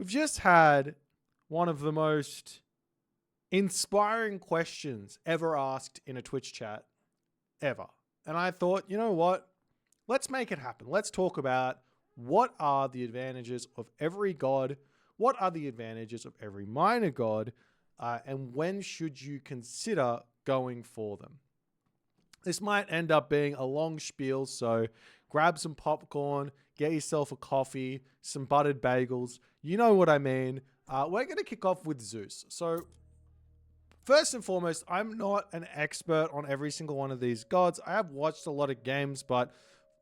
We've just had one of the most inspiring questions ever asked in a Twitch chat ever. And I thought, you know what? Let's make it happen. Let's talk about what are the advantages of every god, what are the advantages of every minor god, and when should you consider going for them? This might end up being a long spiel, so grab some popcorn, get yourself a coffee, some buttered bagels. You know what I mean. We're going to kick off with Zeus. So first and foremost, I'm not an expert on every single one of these gods. I have watched a lot of games, but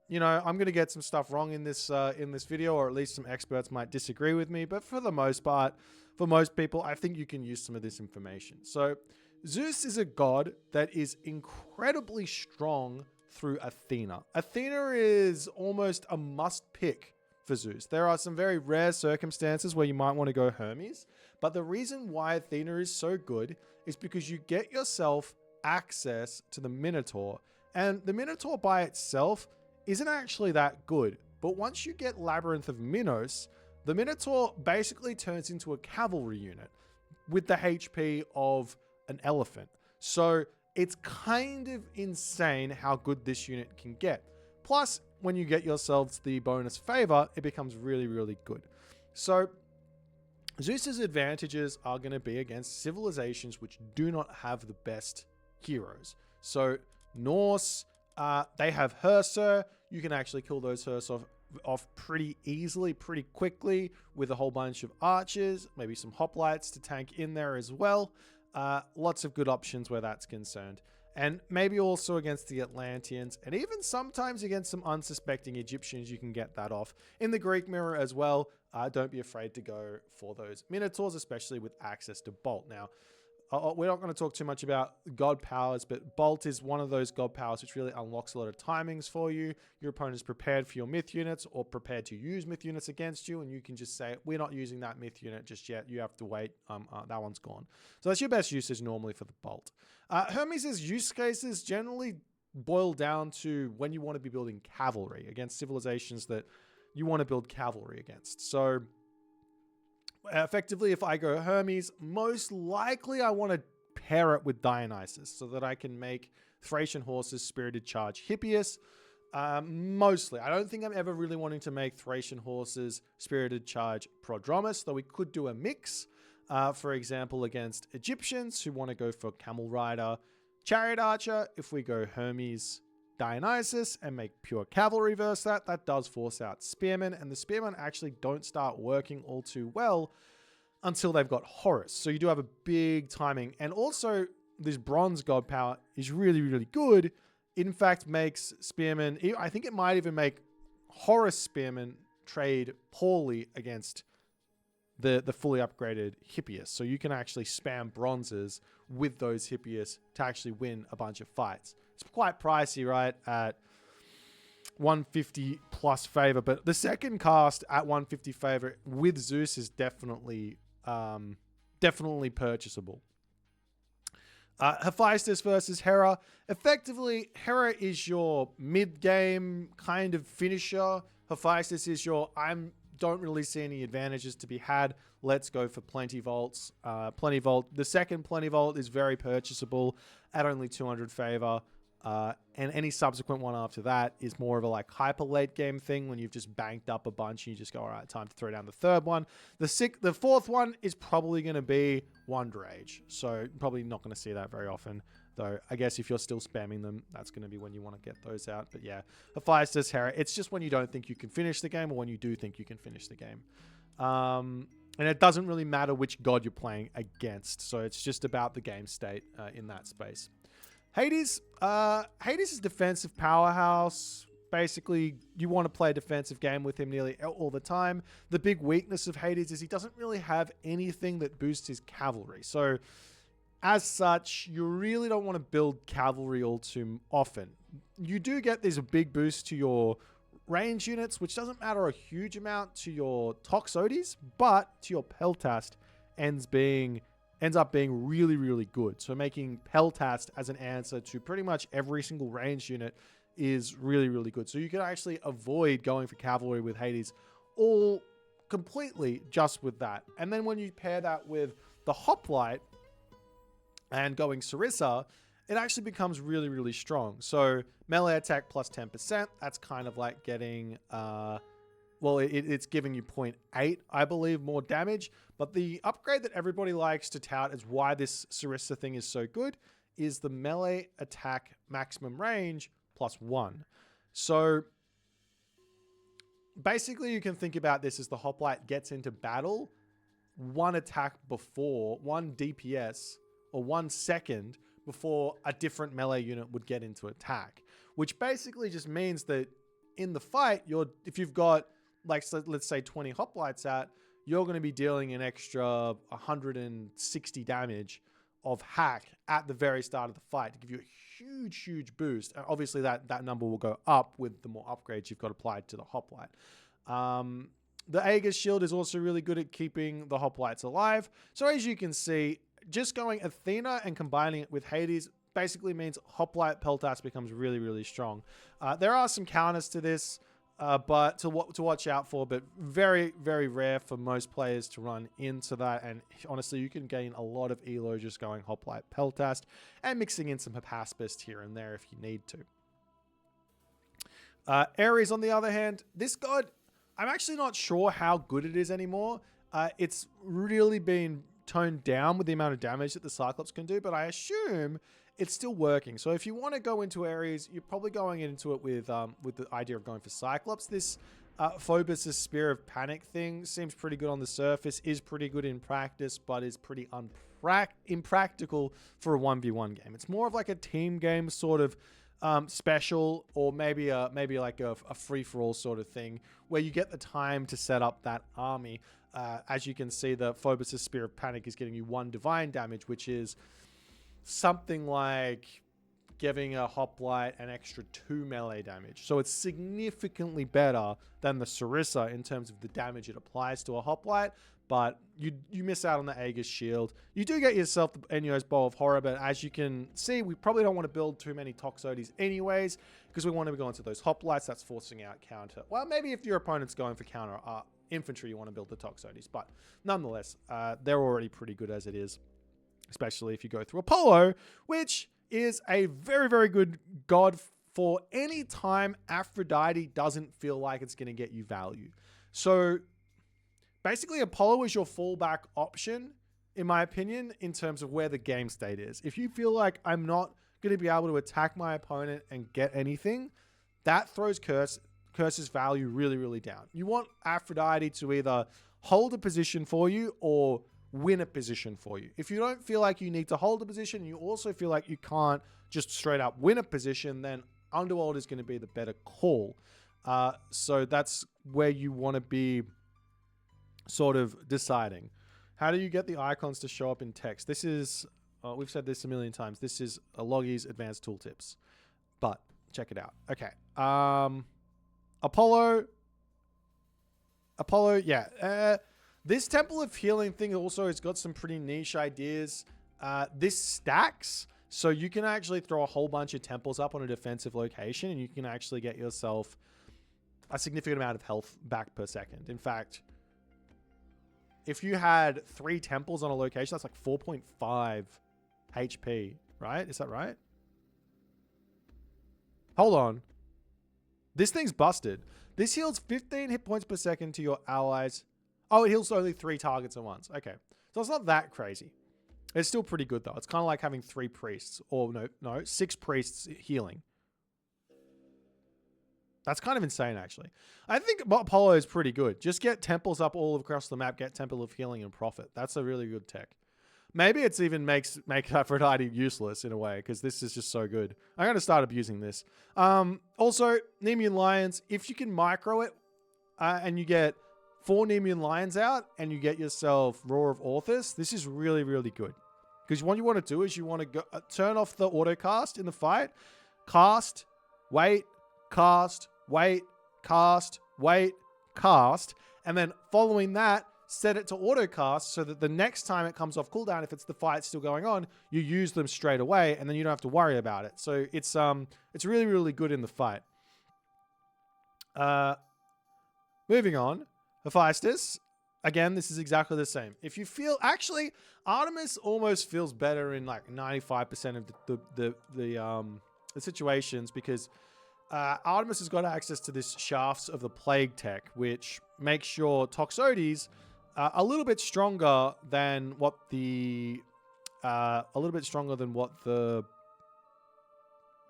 you know, I'm going to get some stuff wrong in this video, or at least some experts might disagree with me. But for the most part, for most people, I think you can use some of this information. So Zeus is a god that is incredibly strong through Athena. Athena is almost a must pick for Zeus. There are some very rare circumstances where you might want to go Hermes, but the reason why Athena is so good is because you get yourself access to the Minotaur, and the Minotaur by itself isn't actually that good. But once you get Labyrinth of Minos, the Minotaur basically turns into a cavalry unit with the HP of an elephant. So it's kind of insane how good this unit can get. Plus, when you get yourselves the bonus favor, it becomes really, really good. So Zeus's advantages are going to be against civilizations which do not have the best heroes. So Norse, they have Herser. You can actually kill those Herser off pretty easily, pretty quickly with a whole bunch of archers, maybe some hoplites to tank in there as well. Lots of good options where that's concerned. And maybe also against the Atlantians, and even sometimes against some unsuspecting Egyptians, you can get that off. In the Greek mirror as well, don't be afraid to go for those Minotaurs, especially with access to Bolt. Now, we're not going to talk too much about god powers, but Bolt is one of those god powers which really unlocks a lot of timings for you. Your opponent is prepared for your myth units or prepared to use myth units against you, and you can just say, we're not using that myth unit just yet. You have to wait. That one's gone. So that's your best usage normally for the Bolt. Hermes' use cases generally boil down to when you want to be building cavalry against civilizations that you want to build cavalry against. So effectively, if I go Hermes, most likely I want to pair it with Dionysus so that I can make Thracian horses Spirited Charge Hippias. Mostly. I don't think I'm ever really wanting to make Thracian horses Spirited Charge Prodromus, though we could do a mix. For example, against Egyptians who want to go for Camel Rider, Chariot Archer. If we go Hermes, Dionysus and make pure cavalry versus that does force out spearmen, and the spearmen actually don't start working all too well until they've got Horus. So you do have a big timing, and also this bronze god power is really, really good. It in fact makes spearmen, I think it might even make Horus spearmen trade poorly against the fully upgraded Hippias. So you can actually spam bronzes with those Hippias to actually win a bunch of fights. It's quite pricey, right? At 150 plus favor, but the second cast at 150 favor with Zeus is definitely purchasable. Hephaestus versus Hera. Effectively, Hera is your mid-game kind of finisher. Hephaestus is your don't really see any advantages to be had. Let's go for Plenty Volts. Plenty Volt. The second Plenty Volt is very purchasable at only 200 favor. And any subsequent one after that is more of a like hyper late game thing when you've just banked up a bunch and you just go, all right, time to throw down the third one. The fourth one is probably going to be Wonder Age. So probably not going to see that very often. Though I guess if you're still spamming them, that's going to be when you want to get those out. But yeah, Hephaestus, Hera, it's just when you don't think you can finish the game or when you do think you can finish the game. And it doesn't really matter which god you're playing against. So it's just about the game state in that space. Hades. Hades is defensive powerhouse. Basically, you want to play a defensive game with him nearly all the time. The big weakness of Hades is he doesn't really have anything that boosts his cavalry. So as such, you really don't want to build cavalry all too often. You do get this big boost to your range units, which doesn't matter a huge amount to your Toxotes, but to your Peltast ends up being really, really good. So making Peltast as an answer to pretty much every single range unit is really, really good. So you can actually avoid going for cavalry with Hades completely just with that. And then when you pair that with the Hoplite and going Sarissa, it actually becomes really, really strong. So melee attack plus 10%, that's kind of like getting, it's giving you 0.8, I believe, more damage. But the upgrade that everybody likes to tout as why this Sarissa thing is so good is the melee attack maximum range plus 1. So basically you can think about this as the Hoplite gets into battle one attack before, 1 DPS or 1 second before a different melee unit would get into attack, which basically just means that in the fight, if you've got, like, so let's say 20 Hoplites out, you're going to be dealing an extra 160 damage of hack at the very start of the fight to give you a huge, huge boost. And obviously that number will go up with the more upgrades you've got applied to the Hoplite. The Aegis shield is also really good at keeping the Hoplites alive. So as you can see, just going Athena and combining it with Hades basically means Hoplite Peltas becomes really, really strong. There are some counters to this, but to watch out for, but very, very rare for most players to run into that. And honestly, you can gain a lot of elo just going Hoplite Peltas and mixing in some Hypaspist here and there if you need to. Ares, on the other hand, this god, I'm actually not sure how good it is anymore. It's really been toned down with the amount of damage that the Cyclops can do, but I assume it's still working. So if you want to go into Ares, you're probably going into it with the idea of going for Cyclops. This Phobos' Spear of Panic thing seems pretty good on the surface, is pretty good in practice, but is pretty impractical for a 1v1 game. It's more of like a team game sort of special, or maybe like a free-for-all sort of thing where you get the time to set up that army. As you can see, the Phobos' Spear of Panic is getting you 1 divine damage, which is something like giving a Hoplite an extra 2 melee damage. So it's significantly better than the Sarissa in terms of the damage it applies to a Hoplite, but you miss out on the Aegis shield. You do get yourself the Enyo's Bow of Horror, but as you can see, we probably don't want to build too many Toxotes anyways, because we want to go into those Hoplites. That's forcing out counter. Well, maybe if your opponent's going for counter infantry, you want to build the Toxotes, but nonetheless, they're already pretty good as it is, especially if you go through Apollo, which is a very, very good god for any time Aphrodite doesn't feel like it's going to get you value. So basically, Apollo is your fallback option, in my opinion, in terms of where the game state is. If you feel like I'm not going to be able to attack my opponent and get anything, that throws Curse's value really, really down. You want Aphrodite to either hold a position for you or win a position for you. If you don't feel like you need to hold a position, you also feel like you can't just straight up win a position, then Underworld is going to be the better call. So that's where you want to be sort of deciding. How do you get the icons to show up in text? This is, we've said this a million times, this is a Loggy's advanced tooltips, but check it out. Okay. Apollo, yeah. This Temple of Healing thing also has got some pretty niche ideas. This stacks, so you can actually throw a whole bunch of temples up on a defensive location, and you can actually get yourself a significant amount of health back per second. In fact, if you had 3 temples on a location, that's like 4.5 HP, right? Is that right? Hold on. This thing's busted. This heals 15 hit points per second to your allies. Oh, it heals only 3 targets at once. Okay. So it's not that crazy. It's still pretty good, though. It's kind of like having 3 priests. Or, no, 6 priests healing. That's kind of insane, actually. I think Apollo is pretty good. Just get temples up all across the map. Get Temple of Healing and profit. That's a really good tech. Maybe it's even make Aphrodite useless in a way, because this is just so good. I'm going to start abusing this. Also, Nemean Lions. If you can micro it and you get 4 Nemean Lions out and you get yourself Roar of Orthus, this is really, really good. Because what you want to do is you want to go, turn off the auto cast in the fight. Cast, wait, cast, wait, cast, wait, cast. And then following that, set it to auto cast so that the next time it comes off cooldown, if it's the fight still going on, you use them straight away and then you don't have to worry about it. So it's really, really good in the fight. Moving on. Hephaestus, again, this is exactly the same. If you feel, actually, Artemis almost feels better in like 95% of the situations, because Artemis has got access to this Shafts of the Plague tech, which makes your Toxotes a little bit stronger than what the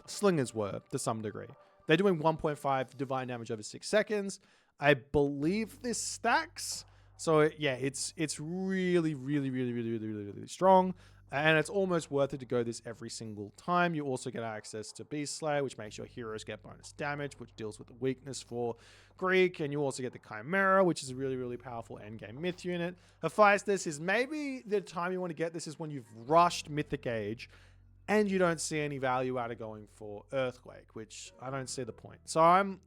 slingers were to some degree. They're doing 1.5 divine damage over 6 seconds. I believe this stacks. So yeah, it's really, really, really, really, really, really, really strong. And it's almost worth it to go this every single time. You also get access to Beast Slayer, which makes your heroes get bonus damage, which deals with the weakness for Greek. And you also get the Chimera, which is a really, really powerful endgame myth unit. Hephaestus is maybe the time you want to get this is when you've rushed Mythic Age and you don't see any value out of going for Earthquake, which I don't see the point. So I'm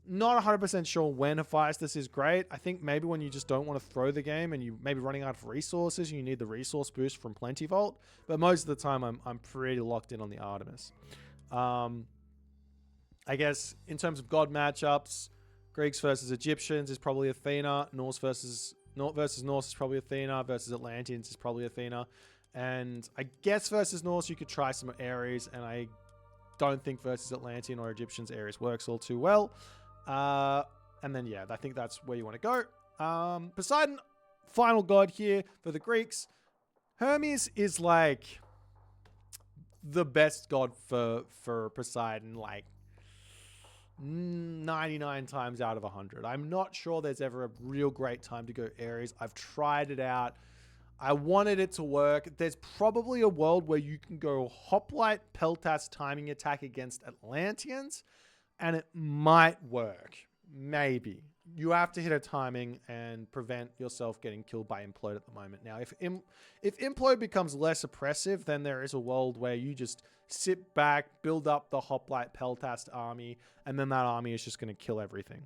not 100% sure when Hephaestus is great. I think maybe when you just don't want to throw the game and you maybe running out of resources, you need the resource boost from Plenty Vault. But most of the time, I'm pretty locked in on the Artemis. I guess in terms of god matchups, Greeks versus Egyptians is probably Athena. Norse versus Norse is probably Athena. Versus Atlanteans is probably Athena. And I guess versus Norse, you could try some Ares. And I don't think versus Atlantean or Egyptians Ares works all too well. And then, yeah, I think that's where you want to go. Poseidon, final god here for the Greeks. Hermes is like the best god for Poseidon, like 99 times out of 100. I'm not sure there's ever a real great time to go Ares. I've tried it out. I wanted it to work. There's probably a world where you can go Hoplite Peltas timing attack against Atlanteans, and it might work. Maybe. You have to hit a timing and prevent yourself getting killed by Implode at the moment. Now, if Implode becomes less oppressive, then there is a world where you just sit back, build up the Hoplite Peltas army, and then that army is just going to kill everything.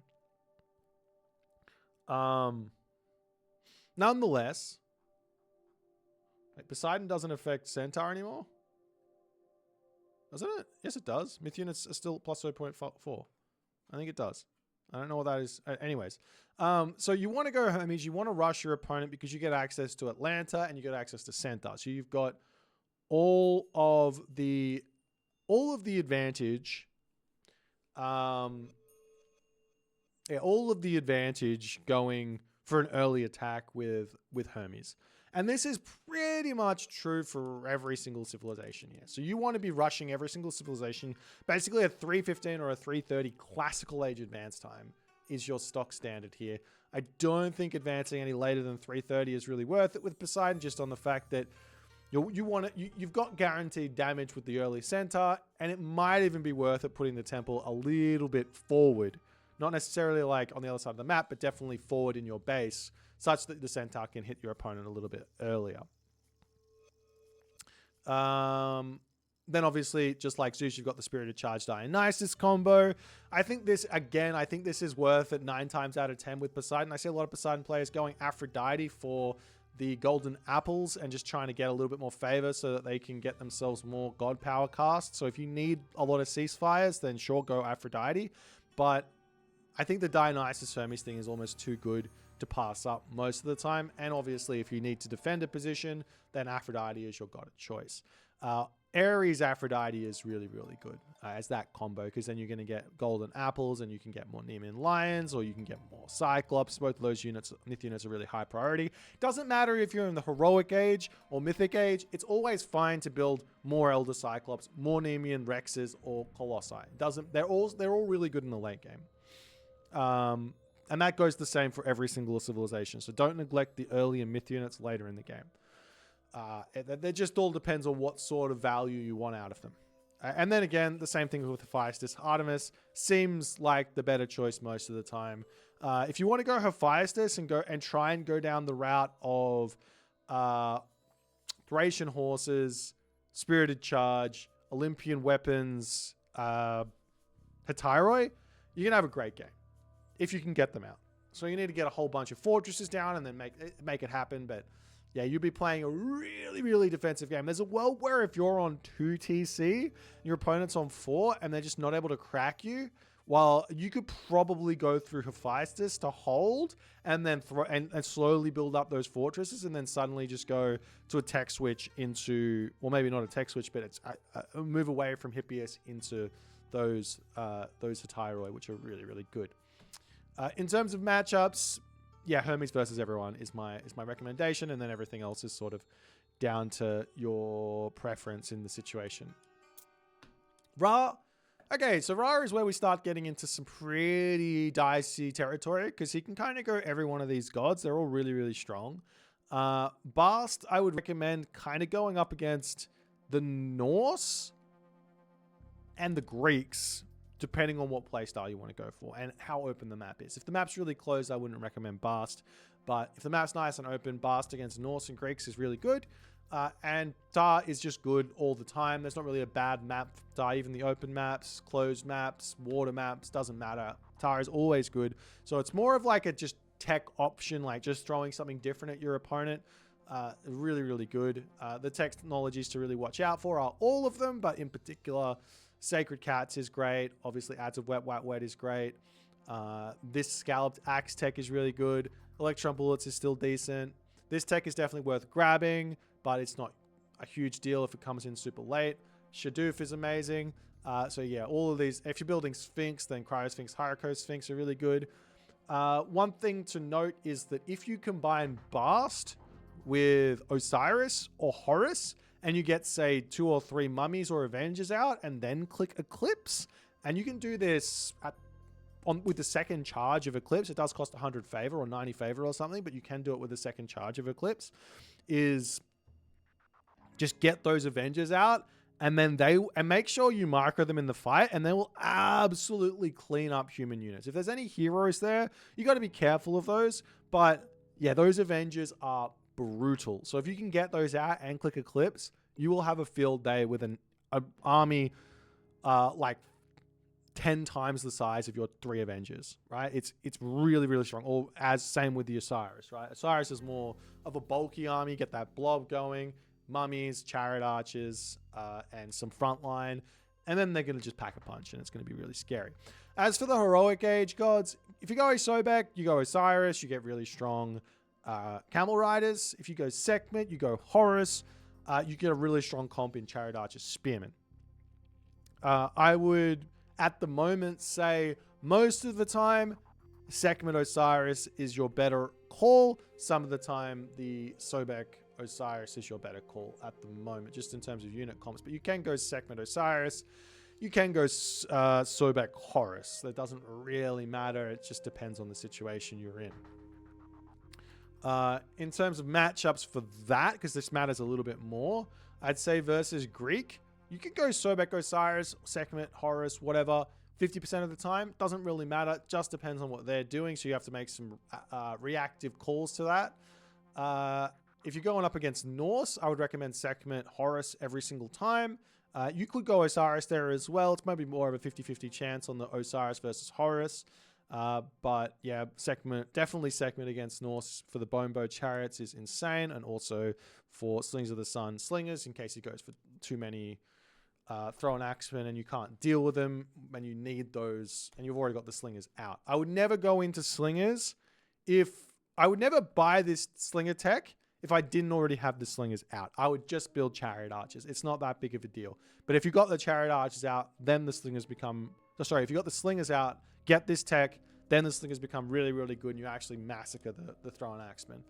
Nonetheless, Poseidon doesn't affect Centaur anymore? Doesn't it? Yes, it does. Myth units are still plus 0.4. I think it does. I don't know what that is. Anyways, so you want to go Hermes. You want to rush your opponent because you get access to Atlanta and you get access to Centaur. So you've got all of the advantage. All of the advantage going for an early attack with Hermes. And this is pretty much true for every single civilization here. So you want to be rushing every single civilization. Basically a 3:15 or a 3:30 classical age advance time is your stock standard here. I don't think advancing any later than 3:30 is really worth it with Poseidon, just on the fact that you've got guaranteed damage with the early Centaur, and it might even be worth it putting the temple a little bit forward. Not necessarily like on the other side of the map, but definitely forward in your base, such that the Centaur can hit your opponent a little bit earlier. Then obviously, just like Zeus, you've got the Spirited Charge Dionysus combo. I think this is worth it 9 times out of 10 with Poseidon. I see a lot of Poseidon players going Aphrodite for the golden apples and just trying to get a little bit more favor so that they can get themselves more god power cast. So if you need a lot of ceasefires, then sure, go Aphrodite. But I think the Dionysus Hermes thing is almost too good to pass up most of the time. And obviously, if you need to defend a position, then Aphrodite is your god of choice. Ares Aphrodite is really, really good as that combo, because then you're going to get golden apples and you can get more Nemean lions, or you can get more Cyclops. Both of those units, myth units, are really high priority. Doesn't matter if you're in the heroic age or mythic age, it's always fine to build more Elder Cyclops, more Nemean Rexes or Colossi. They're all really good in the late game. And that goes the same for every single civilization. So don't neglect the early and myth units later in the game. It just all depends on what sort of value you want out of them. And then again, the same thing with Hephaestus. Artemis seems like the better choice most of the time. If you want to go Hephaestus and try and go down the route of Thracian horses, Spirited Charge, Olympian weapons, Hetyroi, you're going to have a great game if you can get them out. So you need to get a whole bunch of fortresses down and then make it happen. But yeah, you'll be playing a really, really defensive game. There's a world where if you're on 2 TC, your opponent's on 4, and they're just not able to crack you, While you could probably go through Hephaestus to hold and then throw and slowly build up those fortresses, and then suddenly just go to a tech switch into, well, maybe not a tech switch, but it's a move away from Hippias into those Hetairoi, which are really, really good. In terms of matchups, yeah, Hermes versus everyone is my recommendation, and then everything else is sort of down to your preference in the situation. Ra. Okay, so Ra is where we start getting into some pretty dicey territory, because he can kind of go every one of these gods. They're all really, really strong. Bast, I would recommend kind of going up against the Norse and the Greeks, depending on what playstyle you want to go for and how open the map is. If the map's really closed, I wouldn't recommend Bast. But if the map's nice and open, Bast against Norse and Greeks is really good. And Tar is just good all the time. There's not really a bad map for Tar. Even the open maps, closed maps, water maps, doesn't matter. Tar is always good. So it's more of like a just tech option, like just throwing something different at your opponent. Really, really good. The technologies to really watch out for are all of them, but in particular, Sacred Cats is great. Obviously, Adds of Wet is great. This Scalloped Axe tech is really good. Electron Bullets is still decent. This tech is definitely worth grabbing, but it's not a huge deal if it comes in super late. Shadoof is amazing. So yeah, all of these, if you're building Sphinx, then Cryosphinx, Hierarcho Sphinx are really good. One thing to note is that if you combine Bast with Osiris or Horus, and you get, say, 2 or 3 mummies or Avengers out, and then click Eclipse, and you can do this with the second charge of Eclipse. It does cost 100 favor or 90 favor or something, but you can do it with the second charge of Eclipse. Is just get those Avengers out, and then make sure you micro them in the fight, and they will absolutely clean up human units. If there's any heroes there, you got to be careful of those. But yeah, those Avengers are brutal. So if you can get those out and click Eclipse, you will have a field day with an army like 10 times the size of your 3 Avengers, right? It's really, really strong. Or as same with the Osiris, right? Osiris is more of a bulky army, get that blob going, mummies, chariot archers, and some frontline, and then they're going to just pack a punch, and it's going to be really scary. As for the heroic age gods, if you go Sobek, you go Osiris, you get really strong camel riders. If you go Sekhmet, you go Horus, you get a really strong comp in chariot archers, spearmen. I would, at the moment, say most of the time, Sekhmet Osiris is your better call. Some of the time, the Sobek Osiris is your better call at the moment, just in terms of unit comps. But you can go Sekhmet Osiris. You can go Sobek Horus. That doesn't really matter. It just depends on the situation you're in. In terms of matchups for that, because this matters a little bit more, I'd say versus Greek, you could go Sobek Osiris, Sekhmet, Horus, whatever, 50% of the time. Doesn't really matter. Just depends on what they're doing. So you have to make some reactive calls to that. If you're going up against Norse, I would recommend Sekhmet, Horus every single time. You could go Osiris there as well. It's maybe more of a 50-50 chance on the Osiris versus Horus. But yeah, definitely Sekhmet against Norse for the Bone Bow Chariots is insane. And also for Slings of the Sun Slingers, in case he goes for too many throw an axemen and you can't deal with them when you need those, and you've already got the Slingers out. I would never go into Slingers I would never buy this Slinger tech if I didn't already have the Slingers out. I would just build Chariot Archers. It's not that big of a deal. But if you got the Chariot Archers out, then the Slingers become... if you got the Slingers out, get this tech, then the Slingers become really, really good, and you actually massacre the Thrown Axemen.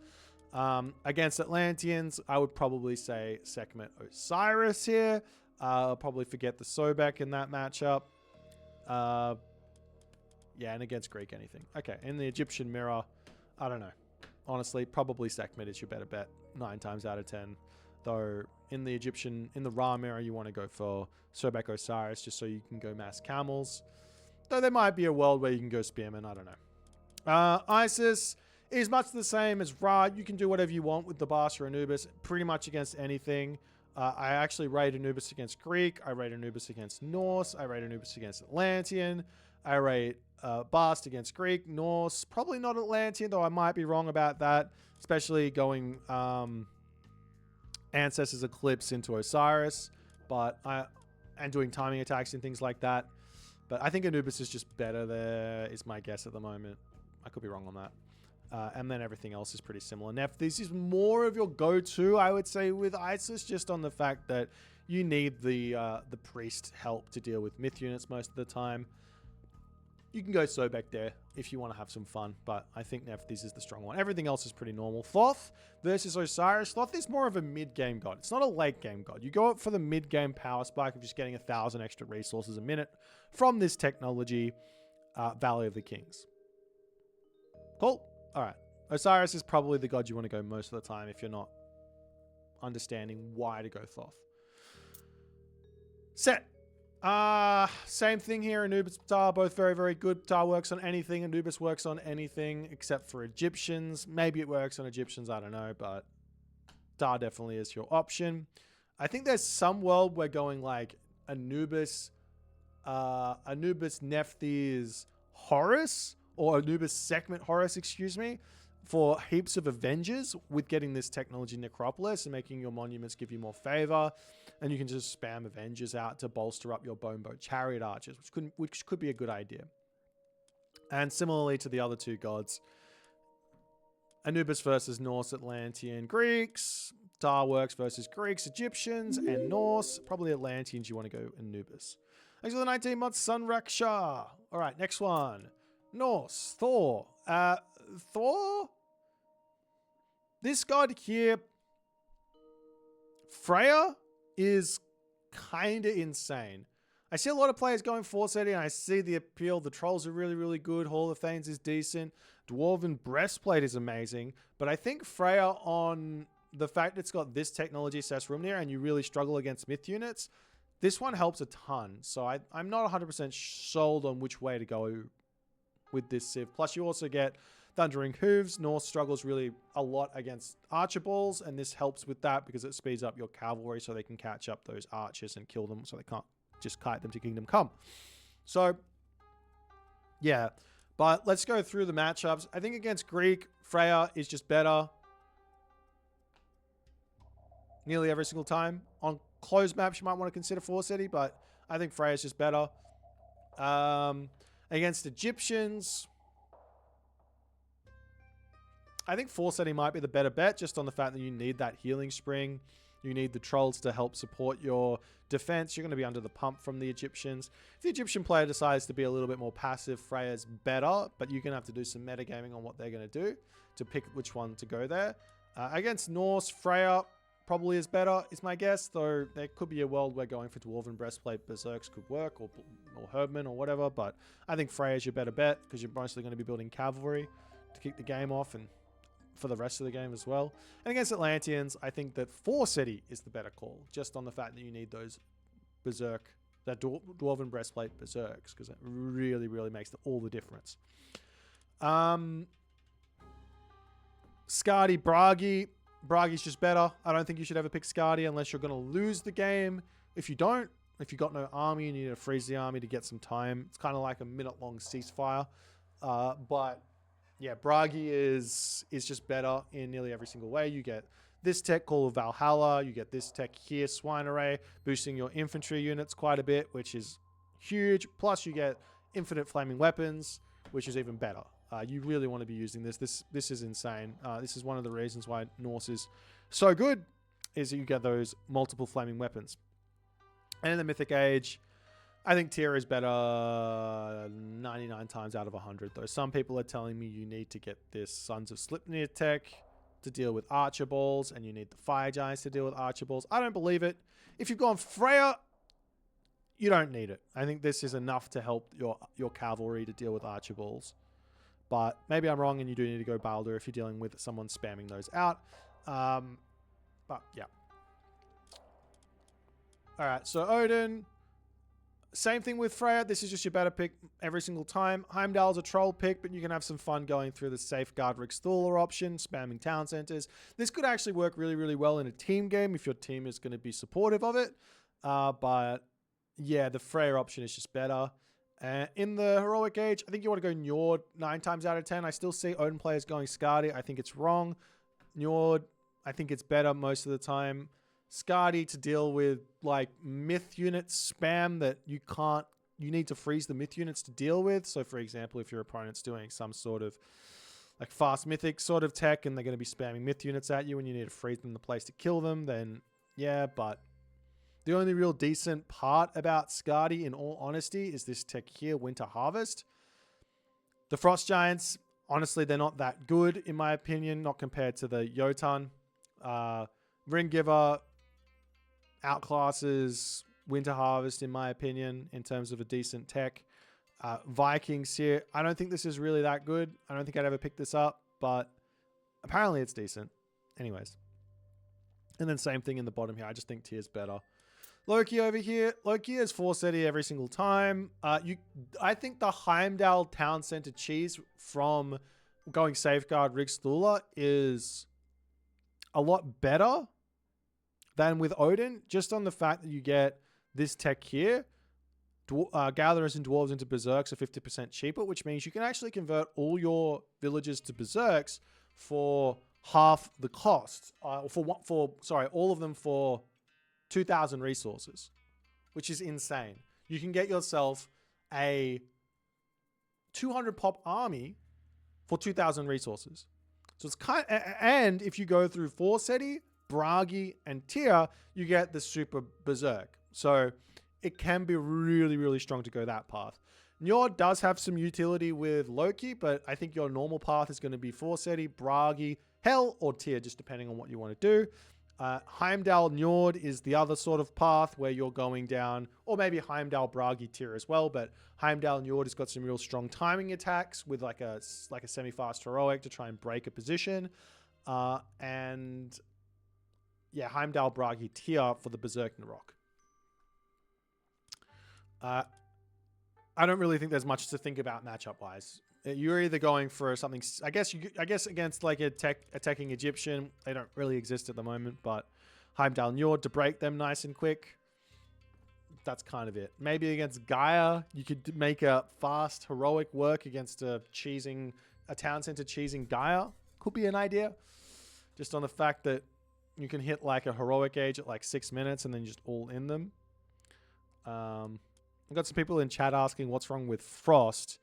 Against Atlanteans, I would probably say Sekhmet Osiris here. I'll probably forget the Sobek in that matchup. Yeah, and against Greek, anything. Okay, in the Egyptian Mirror, I don't know. Honestly, probably Sekhmet is your better bet 9 times out of 10. Though in the Ra Mirror, you want to go for Sobek Osiris just so you can go mass camels. Though there might be a world where you can go Spearman, I don't know. Isis is much the same as Ra. You can do whatever you want with the Bast or Anubis, pretty much against anything. I actually rate Anubis against Greek. I rate Anubis against Norse. I rate Anubis against Atlantian. I rate Bast against Greek, Norse. Probably not Atlantean, though I might be wrong about that. Especially going Ancestors Eclipse into Osiris, and doing timing attacks and things like that. But I think Anubis is just better there, is my guess at the moment. I could be wrong on that. And then everything else is pretty similar. Nephthys is more of your go-to, I would say, with Isis, just on the fact that you need the priest help to deal with myth units most of the time. You can go Sobek there if you want to have some fun, but I think Nephthys is the strong one. Everything else is pretty normal. Thoth versus Osiris. Thoth is more of a mid-game god. It's not a late-game god. You go up for the mid-game power spike of just getting 1,000 extra resources a minute from this technology, Valley of the Kings. Cool. All right. Osiris is probably the god you want to go most of the time if you're not understanding why to go Thoth. Set. Same thing here. Anubis, Ptah, both very, very good. Ptah works on anything. Anubis works on anything except for Egyptians. Maybe it works on Egyptians. I don't know, but Ptah definitely is your option. I think there's some world where going like Anubis, Nephthys, Horus, or Anubis segment Horus, excuse me, for heaps of Avengers with getting this technology Necropolis and making your monuments give you more favor. And you can just spam Avengers out to bolster up your Bone Boat Chariot Archers, which could be a good idea. And similarly to the other two gods, Anubis versus Norse, Atlantian, Greeks. Ptah works versus Greeks, Egyptians, and Norse. Probably Atlanteans, you want to go Anubis. Thanks for the 19 months, Sun Raksha. All right, next one. Norse, Thor. Thor? This god here, Freya, is kind of insane. I see a lot of players going 4-setting, and I see the appeal. The trolls are really, really good. Hall of Thanes is decent. Dwarven Breastplate is amazing. But I think Freya, on the fact it's got this technology Sasrumnir and you really struggle against myth units, this one helps a ton. So I'm not 100% sold on which way to go with this Civ. Plus, you also get Thundering Hooves. Norse struggles really a lot against Archabalds, and this helps with that because it speeds up your cavalry so they can catch up those archers and kill them so they can't just kite them to Kingdom Come. So, yeah. But let's go through the matchups. I think against Greek, Freya is just better nearly every single time. On closed maps, you might want to consider 4-setting, but I think Freya is just better. Against Egyptians, I think 4-setting might be the better bet, just on the fact that you need that healing spring. You need the trolls to help support your defense. You're going to be under the pump from the Egyptians. If the Egyptian player decides to be a little bit more passive, Freya's better, but you're going to have to do some metagaming on what they're going to do to pick which one to go there. Against Norse, Freya probably is better, is my guess, though there could be a world where going for Dwarven Breastplate Berserks could work, or Herdman or whatever, but I think Freya's your better bet because you're mostly going to be building cavalry to kick the game off and for the rest of the game as well. And against Atlanteans, I think that 4-setting is the better call, just on the fact that you need those Berserk, that Dwarven Breastplate Berserks, because it really, really makes all the difference. Skadi, Bragi. Bragi's just better. I don't think you should ever pick Skadi unless you're going to lose the game. If you got no army, you need to freeze the army to get some time. It's kind of like a minute-long ceasefire. But yeah, Bragi is just better in nearly every single way. You get this tech called Valhalla. You get this tech here, Swine Array, boosting your infantry units quite a bit, which is huge. Plus, you get infinite flaming weapons, which is even better. You really want to be using this. This is insane. This is one of the reasons why Norse is so good, is that you get those multiple flaming weapons. And in the Mythic Age, I think Tyr is better 99 times out of 100, though. Some people are telling me you need to get this Sons of Sleipnir tech to deal with Archabalds, and you need the Fire Giants to deal with Archabalds. I don't believe it. If you've gone Freya, you don't need it. I think this is enough to help your cavalry to deal with Archabalds. But maybe I'm wrong, and you do need to go Baldur if you're dealing with someone spamming those out. But yeah. All right, so Odin. Same thing with Freya. This is just your better pick every single time. Heimdall's a troll pick, but you can have some fun going through the Safeguard Rixthaler option, spamming town centers. This could actually work really, really well in a team game if your team is going to be supportive of it. But yeah, the Freya option is just better. In the Heroic Age, I think you want to go Njord 9 times out of 10. I still see Odin players going Skadi. I think it's wrong. Njord, I think it's better most of the time. Skadi to deal with like myth unit spam that you can't you need to freeze the myth units to deal with. So for example, if your opponent's doing some sort of like fast mythic sort of tech and they're going to be spamming myth units at you and you need to freeze them the place to kill them, then yeah, but the only real decent part about Skadi, in all honesty, is this tech here, Winter Harvest. The Frost Giants, honestly, they're not that good, in my opinion, not compared to the Jotun. Ring Giver outclasses Winter Harvest, in my opinion, in terms of a decent tech. Vikings here, I don't think this is really that good. I don't think I'd ever pick this up, but apparently it's decent. Anyways. And then same thing in the bottom here. I just think tier's better. Loki over here. Loki is 4-city every single time. I think the Heimdall Town Center cheese from going Safeguard Rigsthula is a lot better than with Odin, just on the fact that you get this tech here. Gatherers and Dwarves into Berserks are 50% cheaper, which means you can actually convert all your villages to Berserks for half the cost. All of them for 2,000 resources, which is insane. You can get yourself a 200 pop army for 2,000 resources. So it's and if you go through 4-city, Bragi, and Tier, you get the super Berserk. So it can be really, really strong to go that path. Njord does have some utility with Loki, but I think your normal path is going to be 4-city, Bragi, Hell, or Tier, just depending on what you want to do. Heimdall Njord is the other sort of path where you're going down, or maybe Heimdall Bragi Tier as well, but Heimdall Njord has got some real strong timing attacks with like a semi-fast heroic to try and break a position. And yeah, Heimdall Bragi Tier for the Berserk Narok. I don't really think there's much to think about matchup-wise. You're either going for something, I guess against like a attacking Egyptian. They don't really exist at the moment, but Heimdall Njord to break them nice and quick. That's kind of it. Maybe against Gaia, you could make a fast heroic work against a town center cheesing Gaia. Could be an idea. Just on the fact that you can hit like a heroic age at like 6 minutes and then just all in them. I've got some people in chat asking what's wrong with Frost.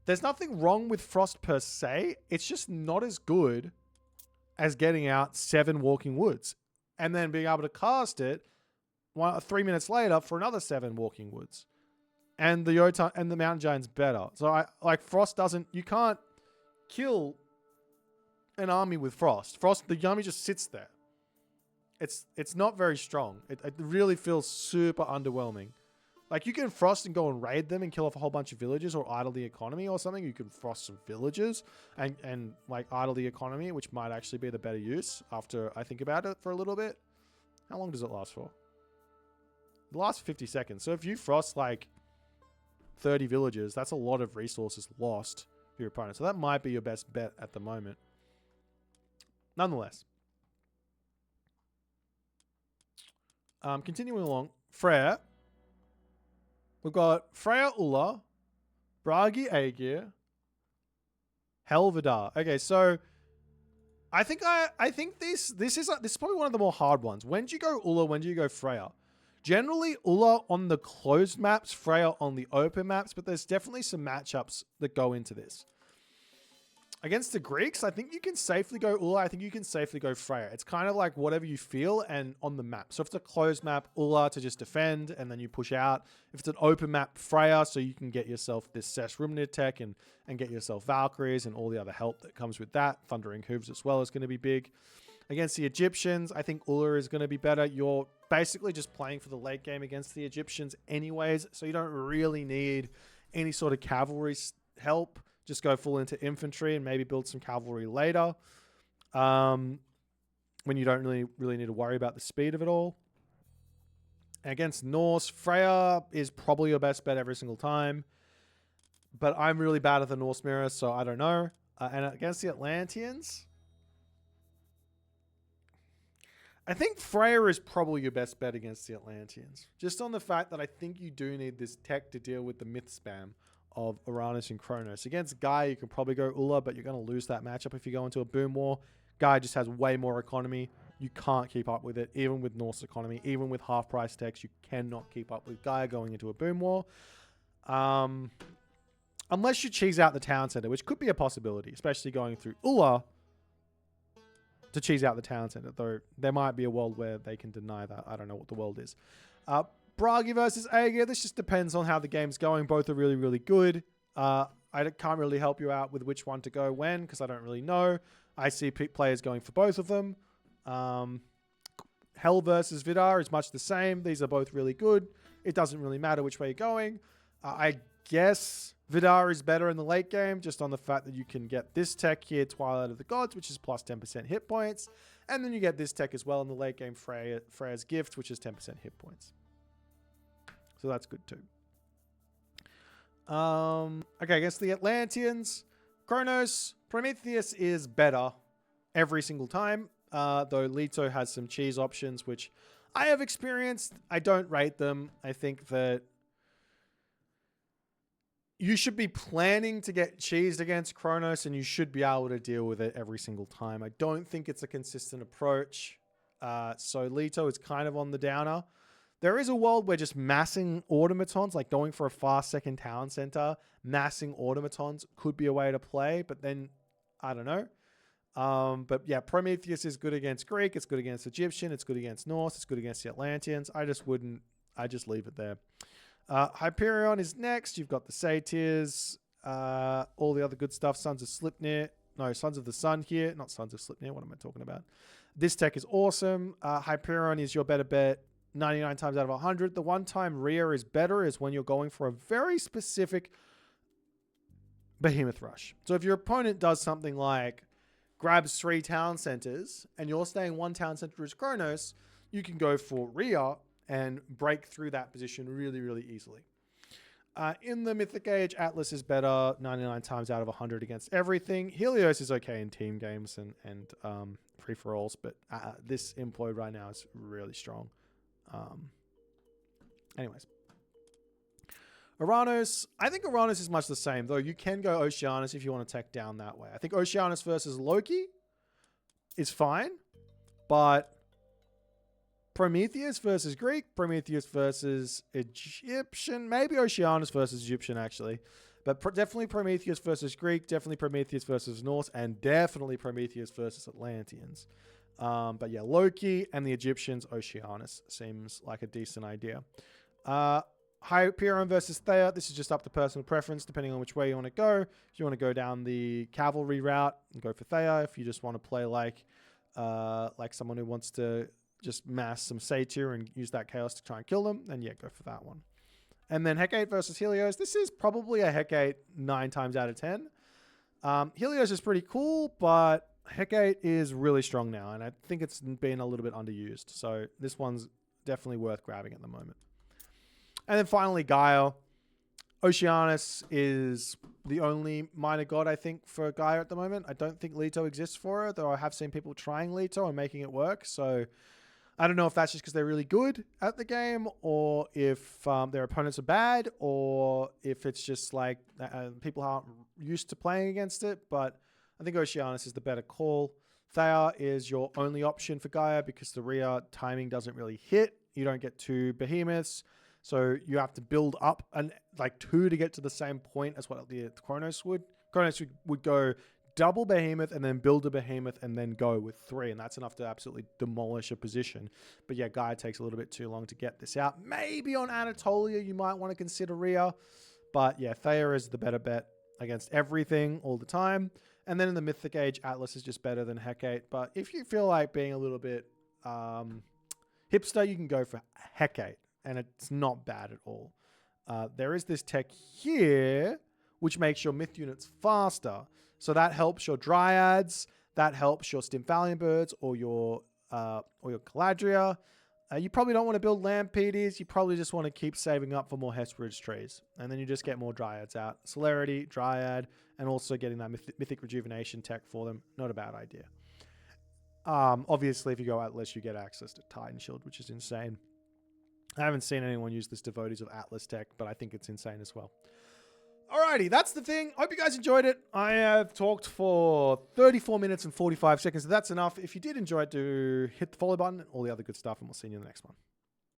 There's nothing wrong with Frost per se. It's just not as good as getting out 7 Walking Woods and then being able to cast it 3 minutes later for another 7 Walking Woods. And the Jotun and the Mountain Giant's better. So Frost doesn't, you can't kill an army with Frost. The army just sits there. It's not very strong. It really feels super underwhelming. Like, you can Frost and go and raid them and kill off a whole bunch of villages or idle the economy or something. You can Frost some villages and like idle the economy, which might actually be the better use after I think about it for a little bit. How long does it last for? It lasts 50 seconds. So if you Frost like 30 villages, that's a lot of resources lost for your opponent. So that might be your best bet at the moment. Nonetheless. Continuing along. Freyr. We've got Freya Ulla, Bragi Aegir, Helvidar. Okay, so I think this is probably one of the more hard ones. When do you go Ulla? When do you go Freya? Generally, Ulla on the closed maps, Freya on the open maps, but there's definitely some matchups that go into this. Against the Greeks, I think you can safely go Ulla. I think you can safely go Freya. It's kind of like whatever you feel and on the map. So if it's a closed map, Ulla to just defend and then you push out. If it's an open map, Freya, so you can get yourself this Sesh Rumnir tech and get yourself Valkyries and all the other help that comes with that. Thundering Hooves as well is going to be big. Against the Egyptians, I think Ulla is going to be better. You're basically just playing for the late game against the Egyptians anyways, so you don't really need any sort of cavalry help. Just go full into infantry and maybe build some cavalry later when you don't really need to worry about the speed of it all. And against Norse, Freya is probably your best bet every single time. But I'm really bad at the Norse mirror, so I don't know. And against the Atlanteans, I think Freya is probably your best bet against the Atlanteans. Just on the fact that I think you do need this tech to deal with the myth spam of Uranus and Kronos. Against Gaia, you can probably go Ulla, but you're going to lose that matchup if you go into a boom war. Gaia just has way more economy. You can't keep up with it, even with Norse economy, even with half-price techs. You cannot keep up with Gaia going into a boom war. Unless you cheese out the town center, which could be a possibility, especially going through Ulla to cheese out the town center, though there might be a world where they can deny that. I don't know what the world is. Bragi versus Aegir, this just depends on how the game's going. Both are really, really good. I can't really help you out with which one to go when, because I don't really know. I see players going for both of them. Hell versus Vidar is much the same. These are both really good. It doesn't really matter which way you're going. I guess Vidar is better in the late game, just on the fact that you can get this tech here, Twilight of the Gods, which is plus 10% hit points. And then you get this tech as well in the late game, Freya's Gift, which is 10% hit points. So that's good too. Okay, I guess the Atlantians. Kronos, Prometheus is better every single time. Though Leto has some cheese options, which I have experienced. I don't rate them. I think that you should be planning to get cheesed against Kronos, and you should be able to deal with it every single time. I don't think it's a consistent approach. So Leto is kind of on the downer. There is a world where just massing automatons, like going for a fast second town center, massing automatons could be a way to play, but then I don't know. But yeah, Prometheus is good against Greek. It's good against Egyptian. It's good against Norse. It's good against the Atlanteans. I just leave it there. Hyperion is next. You've got the Satyrs, all the other good stuff. Sons of Slipnir. No, Sons of the Sun here. Not Sons of Slipnir. What am I talking about? This tech is awesome. Hyperion is your better bet 99 times out of 100. The one time Rhea is better is when you're going for a very specific Behemoth Rush. So if your opponent does something like grabs 3 town centers and you're staying 1 town center as Kronos, you can go for Rhea and break through that position really, really easily. In the Mythic Age, Atlas is better 99 times out of 100 against everything. Helios is okay in team games and free-for-alls, but this Implode right now is really strong. Anyways. Uranus. I think Uranus is much the same, though you can go Oceanus if you want to tech down that way. I think Oceanus versus Loki is fine, but Prometheus versus Greek, Prometheus versus Egyptian, maybe Oceanus versus Egyptian actually, but definitely Prometheus versus Greek, definitely Prometheus versus Norse, and definitely Prometheus versus Atlanteans. But yeah, Loki and the Egyptians, Oceanus seems like a decent idea. Hyperion versus Thea. This is just up to personal preference, depending on which way you want to go. If you want to go down the cavalry route and go for Thea, if you just want to play like someone who wants to just mass some Satyr and use that chaos to try and kill them, then yeah, go for that one. And then Hecate versus Helios. This is probably a Hecate 9 times out of 10. Helios is pretty cool, but Hecate is really strong now, and I think it's been a little bit underused. So this one's definitely worth grabbing at the moment. And then finally, Gaia. Oceanus is the only minor god, I think, for Gaia at the moment. I don't think Leto exists for her, though I have seen people trying Leto and making it work. So I don't know if that's just because they're really good at the game, or if their opponents are bad, or if it's just like people aren't used to playing against it. But I think Oceanus is the better call. Thea is your only option for Gaia because the Rhea timing doesn't really hit. You don't get 2 behemoths. So you have to build up like 2 to get to the same point as what the Kronos would. Kronos would go double behemoth and then build a behemoth and then go with 3. And that's enough to absolutely demolish a position. But yeah, Gaia takes a little bit too long to get this out. Maybe on Anatolia, you might want to consider Rhea. But yeah, Thea is the better bet against everything all the time. And then in the Mythic Age, Atlas is just better than Hecate. But if you feel like being a little bit hipster, you can go for Hecate. And it's not bad at all. There is this tech here, which makes your myth units faster. So that helps your Dryads, that helps your Stymphalian birds, or your Caladria. You probably don't want to build Lampedes. You probably just want to keep saving up for more Hesperid's trees. And then you just get more Dryads out. Celerity, Dryad, and also getting that mythic rejuvenation tech for them. Not a bad idea. Obviously, if you go Atlas, you get access to Titan Shield, which is insane. I haven't seen anyone use this Devotees of Atlas tech, but I think it's insane as well. Alrighty, that's the thing. Hope you guys enjoyed it. I have talked for 34 minutes and 45 seconds. So that's enough. If you did enjoy it, do hit the follow button and all the other good stuff, and we'll see you in the next one.